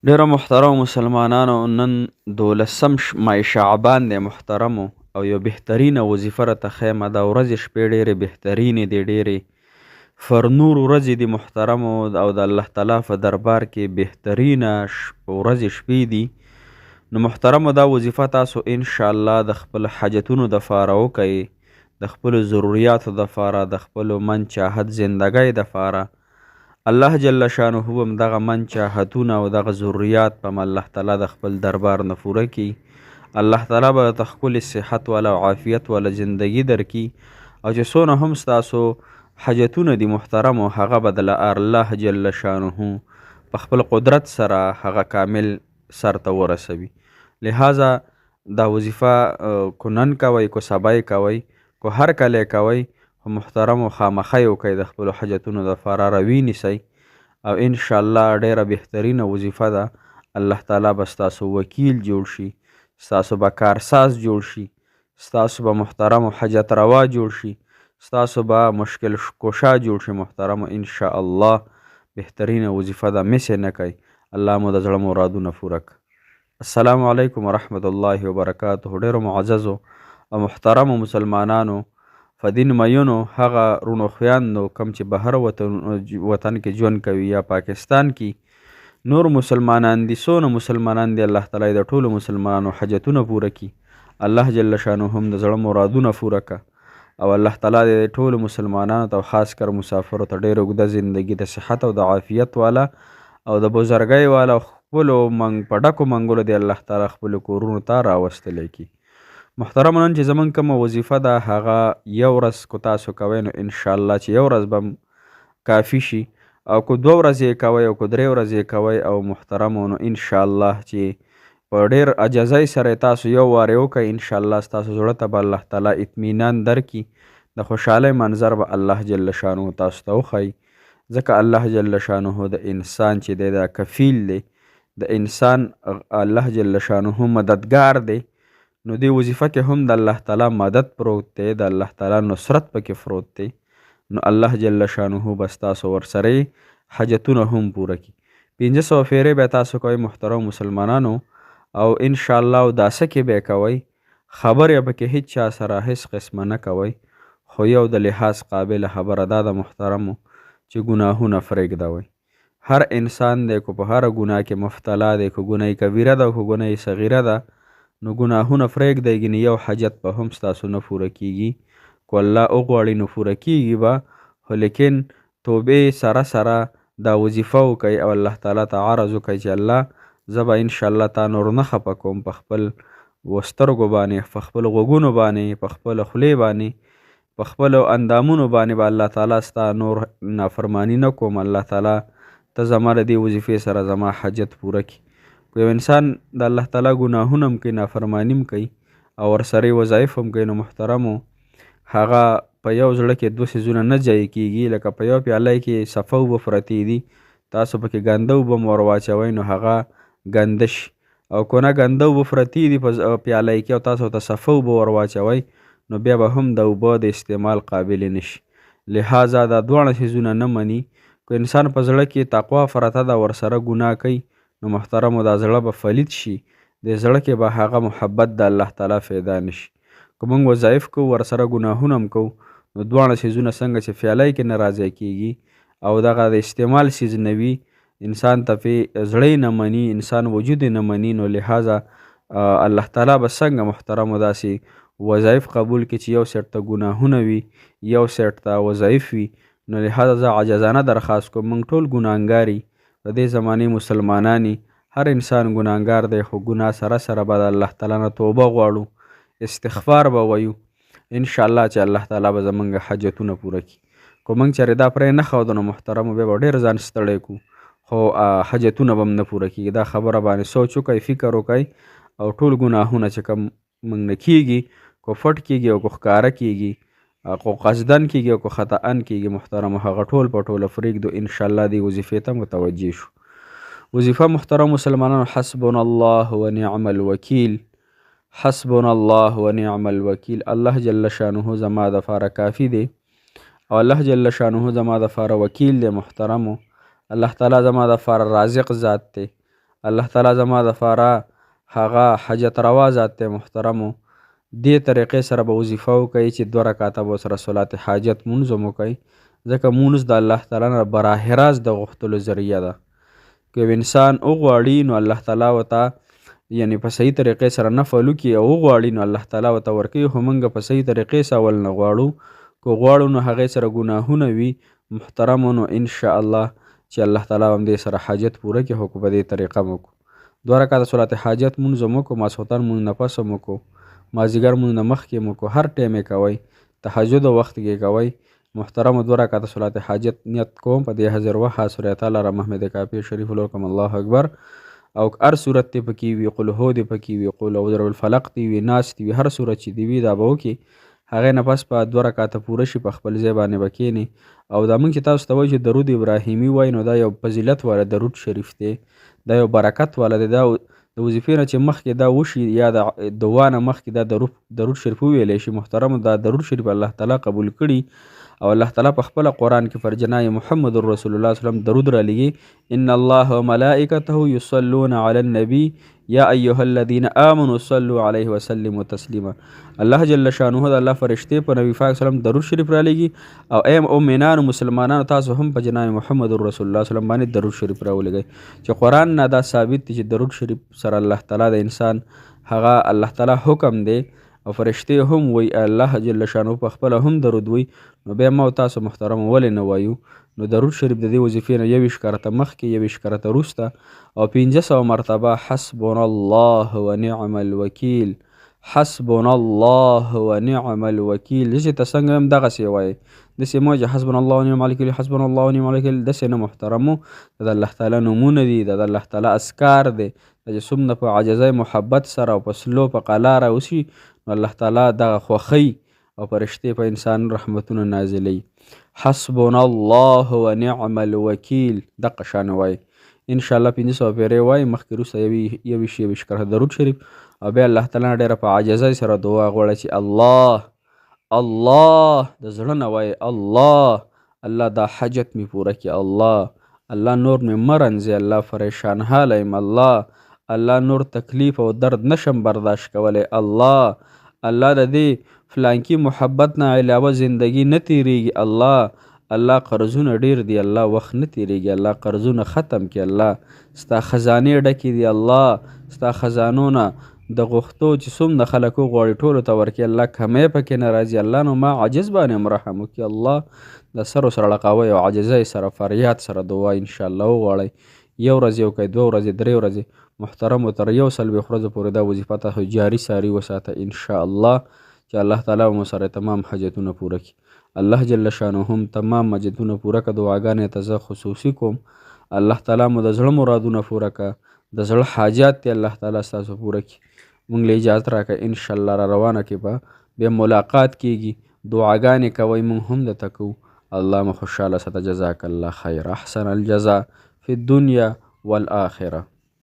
ډیرو محترمو مسلمانانو، نن 12 مای شعبان دی محترمو، او یو بهترینه وظیفه راته ښیمه. دا ورځې شپې ډېرې بهترینې دي، ډېرې فرنور ورځې دي محترمو، او د الله تعالی په دربار کې بهترینه ورځې شپې دي. نو محترمو، دا وظیفه تاسو انشاءالله د خپل حاجتونو دپاره وکئ، د خپلو ضروریاتو دپاره، د خپلو من چاهت زندګۍ دپاره. الله جل شانه هم دغه من چاهتونه او دغه ضروریات په الله تعالی د خپل دربار نه پوره کړي. الله تعالی به ته ښکلې صحت والا او عافیت والا زندګي درکړي، او چې څونه هم ستاسو حاجتونه دي محترمو، هغه به د الله جل شانه په خپل قدرت سره هغه کامل سرته ورسوي. لہذا دا وظیفه کو نن کوئ، کو سبا کوئ، کو هر کله کوئ، خو محترمو خامخا یې وکئ، د خپلو حاجتونو دپاره روي نیسئ، او انشاءالله ډیره بهترینه وظیفه ده. الله تعالی به ستاسو وکیل جوړ شي، ستاسو به کارساز جوړ شي، ستاسو به محترمو حاجت روا جوړ شي، ستاسو به مشکل کشا جوړ شي محترمو. انشاءالله بهترینه وظیفه ده، مس یې نه کوئ. الله مو د زړه مرادونه پوره کړي. السلام علیکم ورحمت الله وبرکاته. ډیرو معززو او محترمو مسلمانانو، په دین میونو هغه رونو خویندو کوم چې بهر وطن کې ژوند کوي یا پاکستان کې نور مسلمانان دي، څونه مسلمانان دي، الله تعالی د ټولو مسلمانانو حاجتونه پوره کړي. الله جل شانه هم د زړه مرادونه پوره کړه، او الله تعالی د ټولو مسلمانانو ته خاص کر مسافرو ته ډېره اوږده زندګي د صحت او د عافیت والا او د بزرګۍ والا خپلو په ډکو منګلو دی الله تعالی خپلو کورونو ته راوستلی کړي. محترم، نن چې زمونږ کومه وظیفه ده هغه یو ورځ کو تاسو کوئ، نو انشاءالله چې یو ورځ به کافي شي، او کو 2 ورځې یې کوئ او کو 3 ورځې یې کوئ. او محترمو، نو انشاءالله چې په ډېر عجزۍ سره تاسو یو وار یې وکئ، انشاءالله ستاسو زړه ته به الله تعالی اطمینان درکړي، د خوشحالۍ منظر به الله جل شانه تاسو ته وښایي. ځکه الله جل شانه د انسان چې دی دا کفیل دی، د انسان الله جل شانه مددگار دی. نو دې وظیفه کې هم د الله تعالی مدد پروت دی، د الله تعالی نصرت پکې پروت دی. نو الله جل شانه به ستاسو ورسره حاجتونه هم پوره کړي. 500 فیرې به تاسو کوئ محترم مسلمانانو، او انشاءالله داسه کې به کوئ، خبرې پکې هیڅ چا سره هیڅ قسمه نه کوئ. خو یو د لحاظ قابل خبره دا د محترمو چې ګناهونه پرېږدوئ. هر انسان دی کو په هره ګناه کې مبتلا دی، کو ګناه کبیره ده کو ګناه صغیره ده، نو ګناهونه پرېږدئ، ګینې یو حاجت به هم ستاسو نه پوره کیږي. کو الله وغواړي نو پوره کیږي به، خو لیکن توبې سره سره دا وظیفه وکئ او الله تعالی ته عرض وکئ چې الله زه به انشاءالله تا نور نه خفه کوم، په خپل سترګو باندې، په خپلو غوږونو باندې، په خپله خولې باندې، په خپلو اندامونو باندې به الله تعالی ستا نور نافرمانی نه کوم. الله تعالی ته زما د دې وظیفې سره زما حاجت پوره کړي. که یو انسان د الله تعالی ګناهونه هم کوي، نافرماني هم کوي، او ورسره یې وظایف هم کوي، نو محترمو هغه په یو زړه کې 2 څیزونه نه ځای کېږي. لکه په یو پیاله کې صفه اوبه پرتې دي، تاسو پکې ګنده اوبه هم ور واچوئ نو هغه ګنده شي، او که نه ګنده اوبه پرتې دي په پیاله کې او تاسو ته صفه اوبه ور واچوئ، نو بیا به هم د اوبه د استعمال قابل نه شي. لہذا دا دواړه څیزونه نه مني. که انسان په زړه کې تقوا پرته ده، ورسره ګناه کوي، نو محترمو دا زړه به فلید شي، د زړه کې به هغه محبت د الله تعالی پیدا نشي. که موږ وظایف کوو ورسره ګناهونه هم کوو، نو دواړه څیزونه څنګه چې پیالی کې نه راضی کیږي او دغه د استعمال څیز نه وي، انسان ته پې زړه نه مني، انسان وجود نه مني، نو لہذا الله تعالی به څنګه محترمو داسې وظایف قبول کړي چې یو سیټ ته ګناهونه وي، یو سیټ ته وظایف وي. نو لہذا زه عاجزانه درخواست کوم، موږ ټول ګناهګار یو، د دې زمانې مسلمانان، هر انسان ګناهګار دی، خو ګناه سره سره به د الله تعالی نه توبه غواړو، استغفار به وایو، انشاءالله چې الله تعالی به زموږ حاجتونه پوره کړي. که موږ چېرې دا پرې نه ښودو نو محترمو بیا به ډېر ځان ستړی کړو، خو حاجتونه به هم نه پوره کېږي. دا خبره باندې سوچ وکئ، فکر وکئ، او ټول ګناهونه چې کوم موږ نه کېږي، کو پټ کېږي او کو ښکاره کېږي، کو قصدن کېږي او کو خطأن کېږي، محترمو هغه ټول په ټوله پرېږدو، انشاءالله دې وظیفې ته متوجه شو. وظیفه محترم مسلمانانو، حسبنا الله و نعم الوکیل، حسبنا الله و نعم الوکیل. الله جل شانه زما دپاره کافي دی، او الله جل شانه زما دپاره وکیل دی. محترمو الله تعالی زما دپاره رازق ذات دی، الله تعالی زما دپاره هغه حاجت روا ذات دی محترمو. دې طریقې سره به وظیفه وکوئ چې 2 رکعته به ورسره صلات حاجت مونځ هم وکوئ، ځکه مونځ د الله تعالی نه براه راست د غوښتلو ذریعه ده. که یو انسان وغواړي نو الله تعالی ورته یعنی په صحیح طریقې سره نفل وکړي او وغواړي نو الله تعالی ورته ورکوي، خو موږ په صحیح طریقې سره اول نه غواړو. که غواړو نو هغې سره ګناهونه وي محترمو، نو انشاءالله چې الله تعالی هم دې سره حاجت پوره کړي، خو په دې طریقه مو وکړو. 2 رکعته صلات حاجت مونځ هم وکړو، ماسخوتن مونځ نه پس هم وکړو، مازدیګر مونځ نه مخکې هم وکړو، هر ټایم یې کوئ، تهجد وخت کې کوئ. محترمو 2 رکعته صلات حاجت نیت کوم په دې حاضر وخت سوره تعالی را محمد کافی شریف لکم الله اکبر، او هر صورت دې پکې وي، قل هو دې پکې وي، قل اعوذ برب الفلق دې وي، ناس دې وي، هر صورت چې دې وي دا به وکړي. هغې نه پس په 2 رکعته پوره شي په خپل ځای باندې به کښېني. او دا موږ چې تاسو ته وایو چې درود ابراهیمي وایي نو دا یو فضیلت والا درود شریف دی، دا یو برکت والا دی. دا د وظیفې نه چې مخکې دا وشي یا د دعا نه مخکې دا درود شریف وویلی شي. محترمو دا درود شریف الله تعالی قبول کړي او الله تعالی په خپله قرآن کې پر جناب محمد رسول الله صلی الله علیه وسلم درود را لګي، ان الله وملائکته یصلون علی النبی یا ایها الذین آمنوا صلوا علیه وسلموا تسلیما. الله جل شانه د الله فرشتې په نبی پاک وسلم درود شریف را لګي، او ایم مؤمنانو مسلمانانو تاسو هم په جناب محمد رسول الله صلی الله علیه وسلم باندې درود شریف را ولګئ. چې قرآن نه دا ثابت دی چې درود شریف سره الله تعالی د انسان هغه الله تعالی حکم دی او فرشتې هم وی الله جل شانه په خپله هم درود وی. نو بیا ما تاسو محترم ولې نه وایو؟ نو درود شریف د دې وظیفې نه 21 کرته مخکې 21 کرته وروسته او 500 مرتبه حسبنا الله ونعم الوکیل، حسبنا الله ونعم الوکیل. چې ته څنګه هم دغسې وایې، داسې مه چې حسبنا الله ونعم الوکیل، حسبنا الله ونعم الوکیل، داسې نه محترمو. دا د الله تعالی نومونه دي، دا د الله تعالی اذکار دی. دا چې څومره په عاجزۍ محبت سره او په سلو په قلاره وشي نو الله تعالی دغه خوښوي او فرشتې په انسان رحمتونه نازلوي. حسبنا الله ونعم الوکیل دغه شان وایي. انشاءالله 500 پیرې وایي، مخکې وروسته 21 کرته درود شریف، او بیا الله تعالی نه ډېره په عاجزۍ سره دعا غواړه چې الله الله د زړه نه وایي الله الله دا حاجت مې پوره کړي، الله نور مې مه رنځي، الله پریشان حاله یم، الله نور تکلیف او درد نشم برداشت کولی، الله د دې فلانکي محبت نه علاوه زندگی نه تیریږي، الله قرضونه ډیر دي، الله وخت نه تیریږي، الله قرضونه ختم کړي، الله ستا خزانې ډکې دي، الله ستا خزانو نه د غوښتو چې څومره خلکو غواړي ټولو ته ورکړي، الله کمی پکې نه راځي. الله نو ما عاجز باندې هم رحم وکړي. الله د سر سره لقاوی او عاجزۍ سره فریاد سره دعا انشاءالله وغواړئ. 1 ورځ یو کوئ، 2 ورځې، 3 ورځې. محترمو تر 140 ورځو پورې دا وظیفه تاسو جاري ساري وساته انشاءالله چې الله تعالی مو سره تمام حاجتونه پوره کړي. الله جل شانه هم تمام حاجتونه پوره کړه. دعاګانې ته زه خصوصي کوم، الله تعالی مو د زړه مرادونه پوره کړه، د زړه حاجات دی الله تعالی ستاسو پوره کړي. مونږ له اجازت راکړه، انشاءالله را روانه کې به بیا ملاقات کیږي. دعاګانې کوئ، مونږ هم درته کوو. الله مو خوشحاله ساته. جزاک الله خیر، احسن الجزا فی الدنیا والآخره.